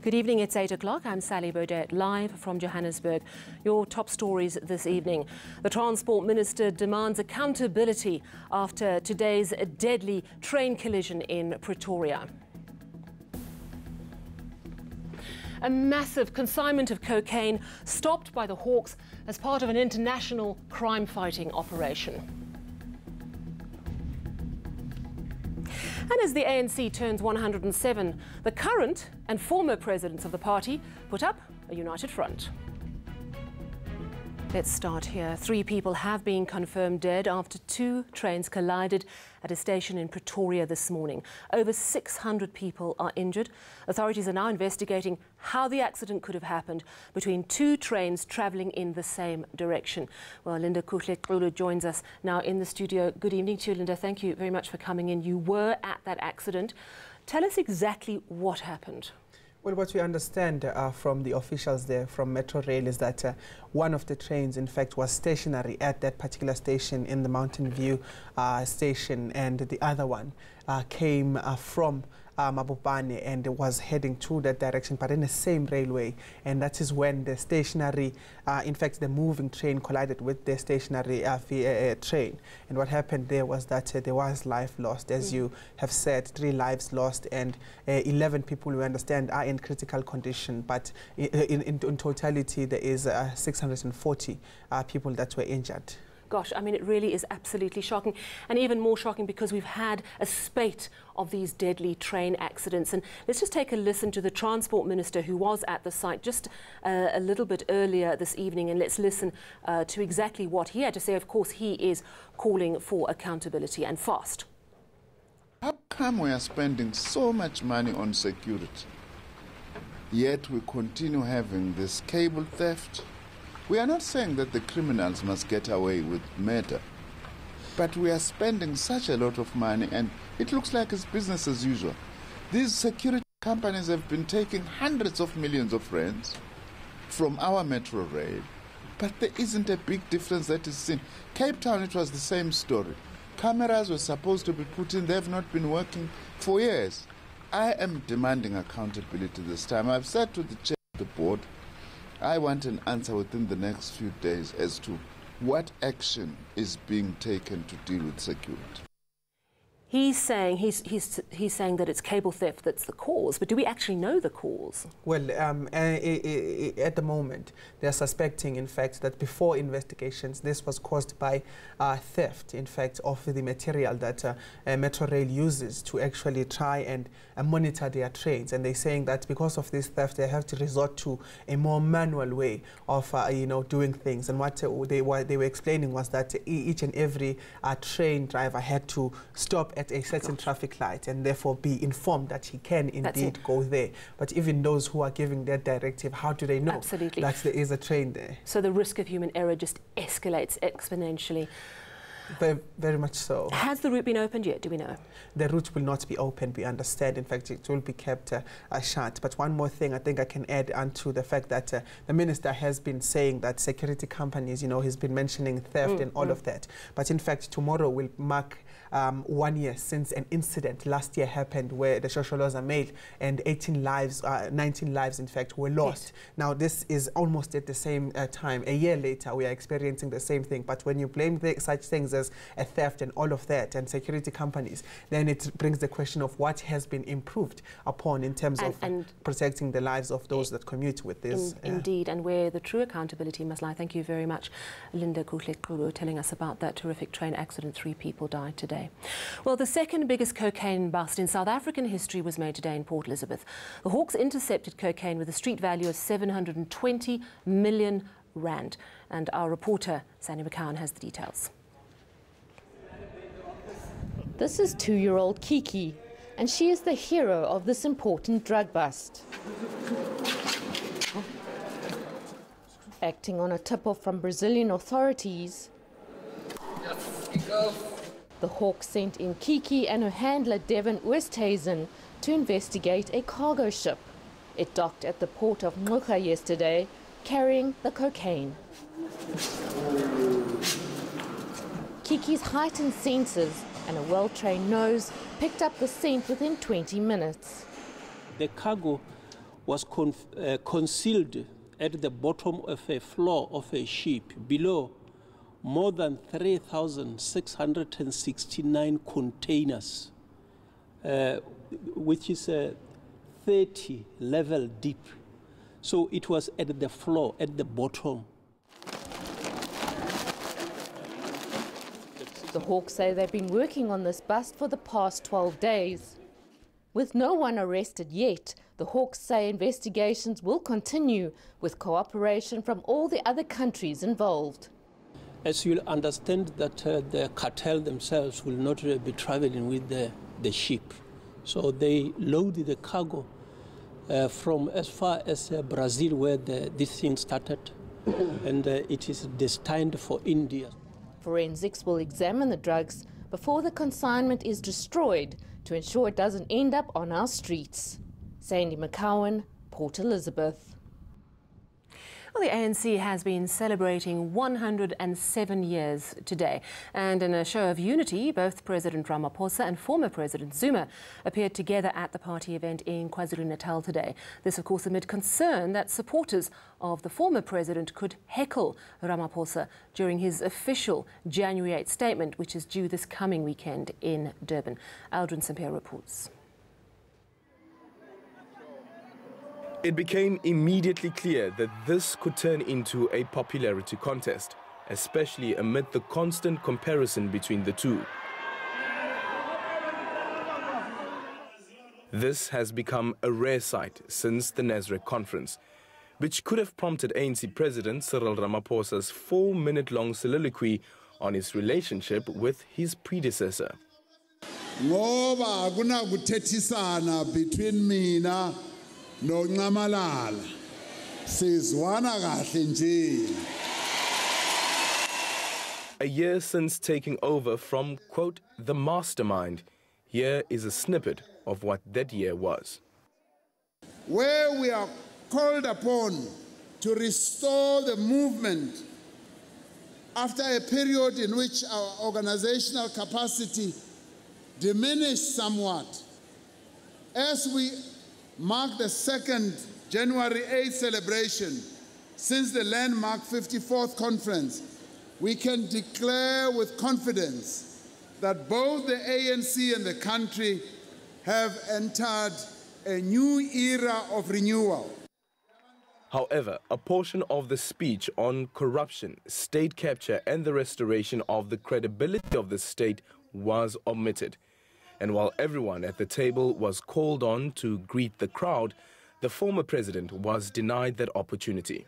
Good evening, it's 8 o'clock. I'm Sally Baudet, live from Johannesburg. Your top stories this evening. The Transport Minister demands accountability after today's deadly train collision in Pretoria. A massive consignment of cocaine stopped by the Hawks as part of an international crime-fighting operation. And as the ANC turns 107, the current and former presidents of the party put up a united front. Let's start here. 3 people have been confirmed dead after 2 trains collided at a station in Pretoria this morning. Over 600 people are injured. Authorities are now investigating how the accident could have happened between 2 trains travelling in the same direction. Well, Linda Kuhle joins us now in the studio. Good evening to you, Linda. Thank you very much for coming in. You were at that accident. Tell us exactly what happened. Well, what we understand from the officials there from Metro Rail is that one of the trains, in fact, was stationary at that particular station in the Mountain View station, and the other one came from Mabopane and was heading to that direction, but in the same railway. And that is when the stationary, in fact, the moving train collided with the stationary train. And what happened there was that there was life lost, as you have said, 3 lives lost, and 11 people, we understand, are in critical condition. But in totality, there is 640 people that were injured. Gosh, I mean, it really is absolutely shocking, and even more shocking because we've had a spate of these deadly train accidents. And let's just take a listen to the Transport Minister who was at the site just a little bit earlier this evening, and let's listen to exactly what he had to say. Of course, he is calling for accountability, and fast. How come we are spending so much money on security, yet we continue having this cable theft? We are not saying that the criminals must get away with murder, but we are spending such a lot of money and it looks like it's business as usual. These security companies have been taking hundreds of millions of rands from our Metro Rail, but there isn't a big difference that is seen. Cape Town, it was the same story. Cameras were supposed to be put in, they have not been working for years. I am demanding accountability this time. I've said to the chair of the board, I want an answer within the next few days as to what action is being taken to deal with security. He's saying that it's cable theft that's the cause, but do we actually know the cause? Well, at the moment, they're suspecting, in fact, that before investigations, this was caused by theft, in fact, of the material that Metro Rail uses to actually try and monitor their trains. And they're saying that because of this theft, they have to resort to a more manual way of, doing things. And what they were explaining was that each and every train driver had to stop at a certain traffic light and therefore be informed that he can indeed go there. But even those who are giving that directive, how do they know that there is a train there? So the risk of human error just escalates exponentially. Very, very much so. Has the route been opened yet? Do we know? The route will not be opened, we understand. In fact, it will be kept shut. But one more thing I think I can add onto the fact that the minister has been saying that security companies, he's been mentioning theft and all of that. But in fact, tomorrow will mark 1 year since an incident last year happened where the Shosholoza mailed and 19 lives in fact were lost. Yes. Now this is almost at the same time. A year later we are experiencing the same thing, but when you blame such things as a theft and all of that and security companies, then it brings the question of what has been improved upon in terms of protecting the lives of those that commute with this. Indeed, and where the true accountability must lie. Thank you very much, Linda Kuhle, telling us about that terrific train accident. 3 people died today. Well, the second biggest cocaine bust in South African history was made today in Port Elizabeth. The Hawks intercepted cocaine with a street value of 720 million rand. And our reporter, Sandy McCowan, has the details. This is 2-year-old Kiki, and she is the hero of this important drug bust. Acting on a tip-off from Brazilian authorities, the Hawks sent in Kiki and her handler Devon Oosthuizen to investigate a cargo ship. It docked at the port of Ngqura yesterday, carrying the cocaine. Kiki's heightened senses and a well-trained nose picked up the scent within 20 minutes. The cargo was concealed at the bottom of a floor of a ship below more than 3,669 containers, which is 30 level deep. So it was at the floor, at the bottom. The Hawks say they've been working on this bust for the past 12 days. With no one arrested yet, the Hawks say investigations will continue with cooperation from all the other countries involved. As you'll understand that the cartel themselves will not be traveling with the ship. So they load the cargo from as far as Brazil, where this thing started, and it is destined for India. Forensics will examine the drugs before the consignment is destroyed to ensure it doesn't end up on our streets. Sandy McCowan, Port Elizabeth. Well, the ANC has been celebrating 107 years today. And in a show of unity, both President Ramaphosa and former President Zuma appeared together at the party event in KwaZulu-Natal today. This, of course, amid concern that supporters of the former president could heckle Ramaphosa during his official January 8 statement, which is due this coming weekend in Durban. Aldrin St. Pierre reports. It became immediately clear that this could turn into a popularity contest, especially amid the constant comparison between the two. This has become a rare sight since the Nasrec conference, which could have prompted ANC President Cyril Ramaphosa's 4-minute-long soliloquy on his relationship with his predecessor. Ngoba kunakuthethisana between mina no Ncamalala sizwana kahle nje. A year since taking over from, quote, the mastermind, here is a snippet of what that year was. Where we are called upon to restore the movement after a period in which our organizational capacity diminished somewhat. As we mark the second January 8th celebration since the landmark 54th conference, we can declare with confidence that both the ANC and the country have entered a new era of renewal. However, a portion of the speech on corruption, state capture and the restoration of the credibility of the state was omitted. And while everyone at the table was called on to greet the crowd, the former president was denied that opportunity.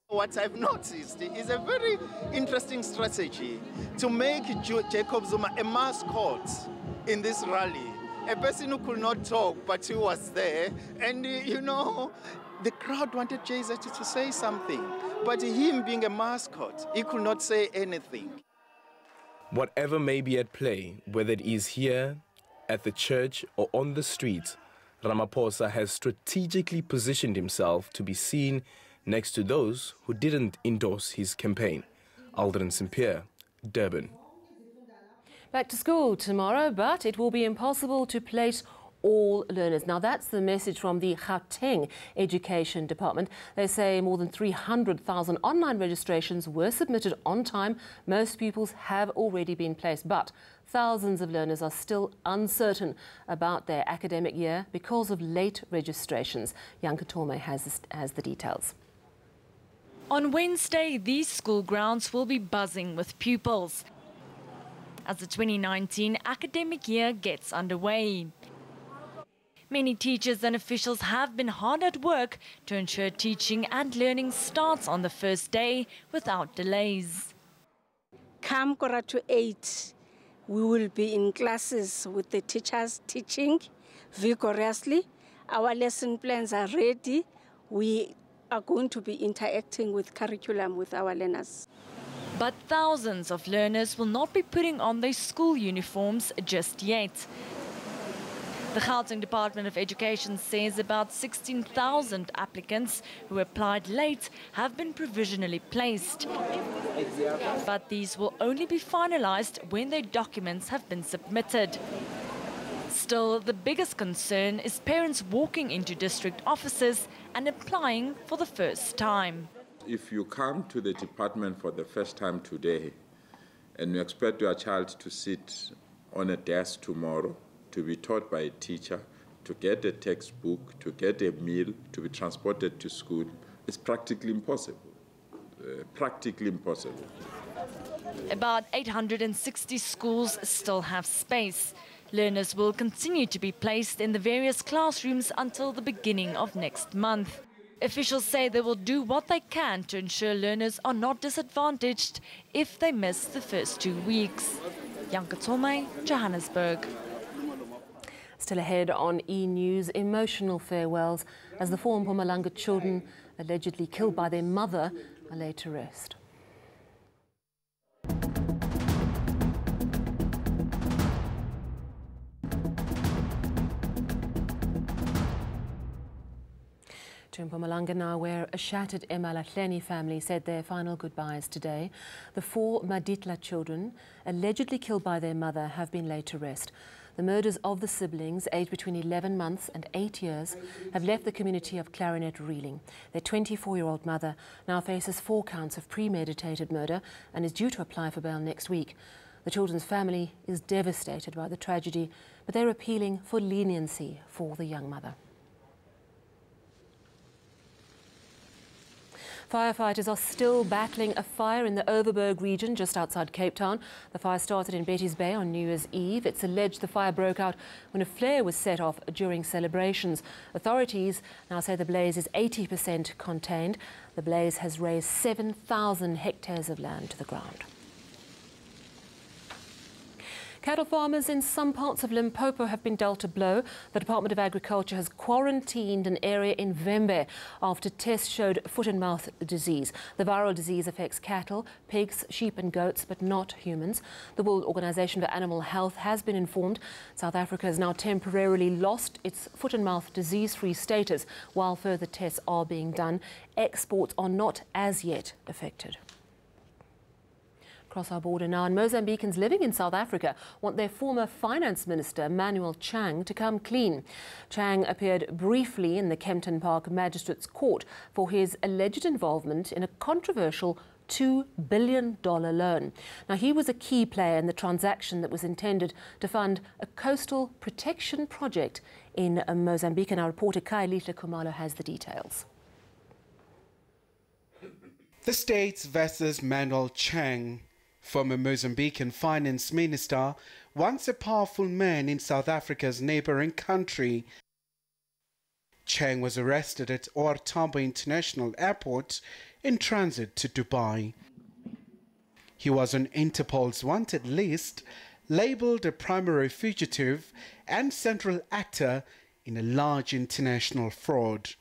What I've noticed is a very interesting strategy to make Jacob Zuma a mascot in this rally. A person who could not talk, but who was there. And, you know, the crowd wanted Jesus to say something. But him being a mascot, he could not say anything. Whatever may be at play, whether it is here, at the church or on the streets, Ramaphosa has strategically positioned himself to be seen next to those who didn't endorse his campaign. Aldrin St. Pierre, Durban. Back to school tomorrow, but it will be impossible to place all learners. Now, that's the message from the Gauteng Education Department. They say more than 300,000 online registrations were submitted on time. Most pupils have already been placed, but thousands of learners are still uncertain about their academic year because of late registrations. Yanka Torme has the details. On Wednesday, these school grounds will be buzzing with pupils as the 2019 academic year gets underway. Many teachers and officials have been hard at work to ensure teaching and learning starts on the first day without delays. Come 8:15, we will be in classes with the teachers teaching vigorously. Our lesson plans are ready. We are going to be interacting with curriculum with our learners. But thousands of learners will not be putting on their school uniforms just yet. The Gauteng Department of Education says about 16,000 applicants who applied late have been provisionally placed. But these will only be finalized when their documents have been submitted. Still, the biggest concern is parents walking into district offices and applying for the first time. If you come to the department for the first time today and you expect your child to sit on a desk tomorrow, to be taught by a teacher, to get a textbook, to get a meal, to be transported to school, it's practically impossible. Practically impossible. About 860 schools still have space. Learners will continue to be placed in the various classrooms until the beginning of next month. Officials say they will do what they can to ensure learners are not disadvantaged if they miss the first 2 weeks. Yanka Tomei, Johannesburg. Still ahead on eNews, emotional farewells as the 4 Mpumalanga children allegedly killed by their mother are laid to rest. To Mpumalanga now, where a shattered Emalahleni family said their final goodbyes today. The 4 Maditla children, allegedly killed by their mother, have been laid to rest. The murders of the siblings, aged between 11 months and 8 years, have left the community of Clarinet reeling. Their 24-year-old mother now faces 4 counts of premeditated murder and is due to apply for bail next week. The children's family is devastated by the tragedy, but they're appealing for leniency for the young mother. Firefighters are still battling a fire in the Overberg region just outside Cape Town. The fire started in Betty's Bay on New Year's Eve. It's alleged the fire broke out when a flare was set off during celebrations. Authorities now say the blaze is 80% contained. The blaze has razed 7,000 hectares of land to the ground. Cattle farmers in some parts of Limpopo have been dealt a blow. The Department of Agriculture has quarantined an area in Vembe after tests showed foot and mouth disease. The viral disease affects cattle, pigs, sheep and goats, but not humans. The World Organization for Animal Health has been informed. South Africa has now temporarily lost its foot and mouth disease-free status while further tests are being done. Exports are not as yet affected. Across our border now, and Mozambicans living in South Africa want their former finance minister, Manuel Chang, to come clean. Chang appeared briefly in the Kempton Park Magistrates Court for his alleged involvement in a controversial $2 billion loan. Now, he was a key player in the transaction that was intended to fund a coastal protection project in Mozambique. And our reporter Kai Lihle Kumalo has the details. The States versus Manuel Chang. Former Mozambican finance minister, once a powerful man in South Africa's neighboring country. Chang was arrested at OR Tambo International Airport in transit to Dubai. He was on Interpol's wanted list, labeled a primary fugitive and central actor in a large international fraud.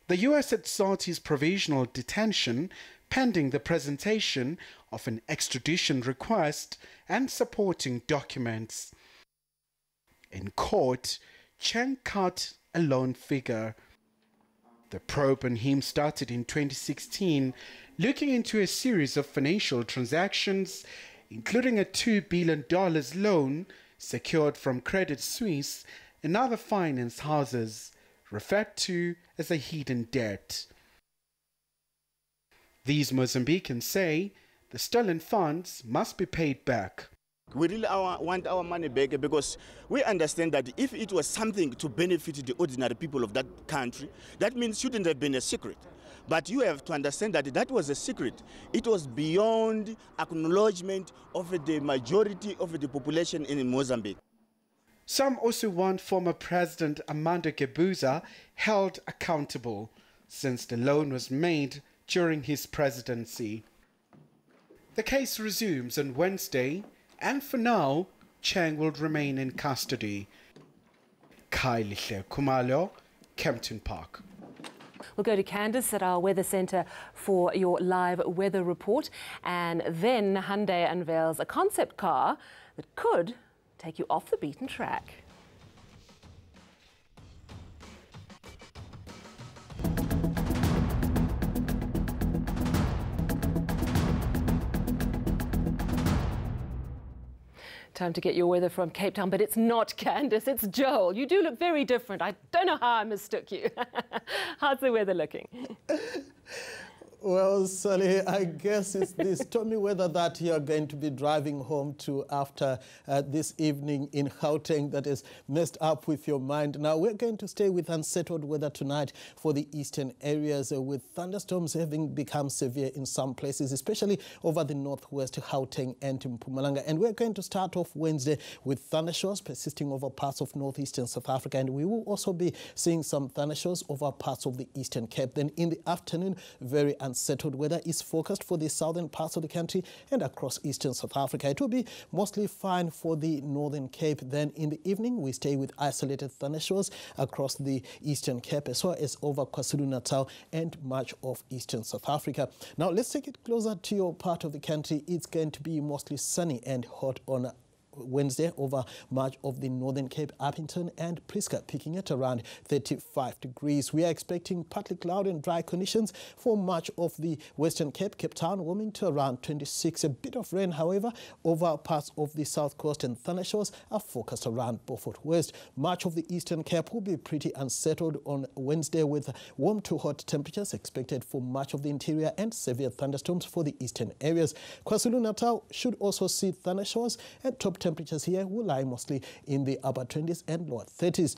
The US had sought his provisional detention pending the presentation of an extradition request and supporting documents. In court, Chang cut a loan figure. The probe on him started in 2016, looking into a series of financial transactions, including a $2 billion loan secured from Credit Suisse and other finance houses, referred to as a hidden debt. These Mozambicans say the stolen funds must be paid back. We really want our money back because we understand that if it was something to benefit the ordinary people of that country, that means it shouldn't have been a secret. But you have to understand that that was a secret. It was beyond acknowledgement of the majority of the population in Mozambique. Some also want former President Armando Guebuza held accountable, since the loan was made during his presidency. The case resumes on Wednesday, and for now, Chang will remain in custody. Kai Lihle Kumalo, Kempton Park. We'll go to Candice at our weather centre for your live weather report. And then Hyundai unveils a concept car that could take you off the beaten track. Time to get your weather from Cape Town, but it's not Candice, it's Joel. You do look very different. I don't know how I mistook you. How's the weather looking? Well, Sally, I guess it's the stormy weather that you're going to be driving home to after this evening in Gauteng that has messed up with your mind. Now, we're going to stay with unsettled weather tonight for the eastern areas, with thunderstorms having become severe in some places, especially over the northwest, Gauteng and Mpumalanga. And we're going to start off Wednesday with thundershowers persisting over parts of northeastern South Africa, and we will also be seeing some thundershowers over parts of the Eastern Cape. Then in the afternoon, very unsettled weather is forecast for the southern parts of the country and across eastern South Africa. It will be mostly fine for the Northern Cape. Then in the evening, we stay with isolated thundershowers across the Eastern Cape as well as over KwaZulu-Natal and much of eastern South Africa. Now, let's take it closer to your part of the country. It's going to be mostly sunny and hot on Wednesday over much of the Northern Cape, Appington and Priska, peaking at around 35 degrees. We are expecting partly cloudy and dry conditions for much of the Western Cape, Cape Town warming to around 26. A bit of rain, however, over parts of the South Coast, and thundershowers are forecast around Beaufort West. Much of the Eastern Cape will be pretty unsettled on Wednesday, with warm to hot temperatures expected for much of the interior and severe thunderstorms for the eastern areas. KwaZulu-Natal should also see thundershowers, and top temperatures here will lie mostly in the upper 20s and lower 30s.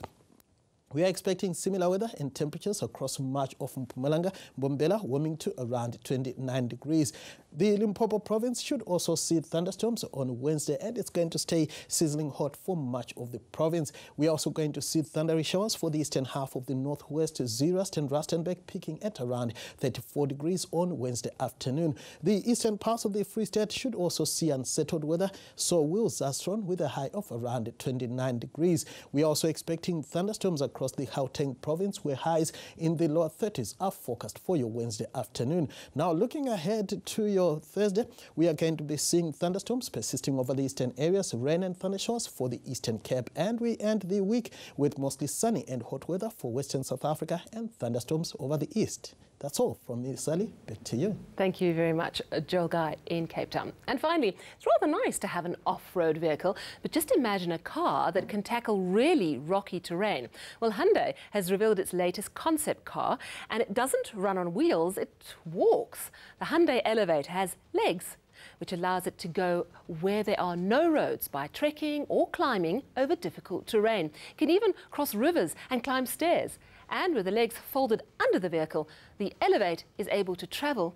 We are expecting similar weather and temperatures across much of Mpumalanga, Mbombela warming to around 29 degrees. The Limpopo province should also see thunderstorms on Wednesday, and it's going to stay sizzling hot for much of the province. We are also going to see thundery showers for the eastern half of the northwest, Zeerust and Rustenburg peaking at around 34 degrees on Wednesday afternoon. The eastern parts of the Free State should also see unsettled weather, so will Zastron with a high of around 29 degrees. We are also expecting thunderstorms across the Gauteng province, where highs in the lower 30s are forecast for your Wednesday afternoon. Now, looking ahead to your Thursday, we are going to be seeing thunderstorms persisting over the eastern areas, rain and thundershowers for the Eastern Cape, and we end the week with mostly sunny and hot weather for Western South Africa and thunderstorms over the east. That's all from me, Sally. Back to you. Thank you very much, Joel Guy in Cape Town. And finally, it's rather nice to have an off-road vehicle, but just imagine a car that can tackle really rocky terrain. Well, Hyundai has revealed its latest concept car, and it doesn't run on wheels, it walks. The Hyundai Elevate has legs, which allows it to go where there are no roads by trekking or climbing over difficult terrain. It can even cross rivers and climb stairs. And with the legs folded under the vehicle, the Elevate is able to travel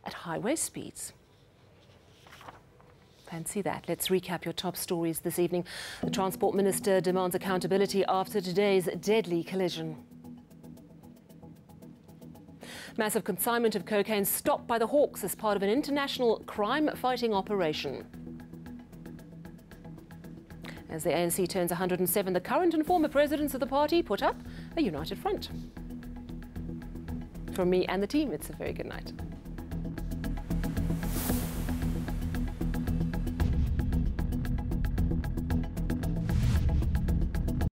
at highway speeds. Fancy that. Let's recap your top stories this evening. The Transport Minister demands accountability after today's deadly collision. Massive consignment of cocaine stopped by the Hawks as part of an international crime-fighting operation. As the ANC turns 107, the current and former presidents of the party put up a united front. From me and the team, it's a very good night.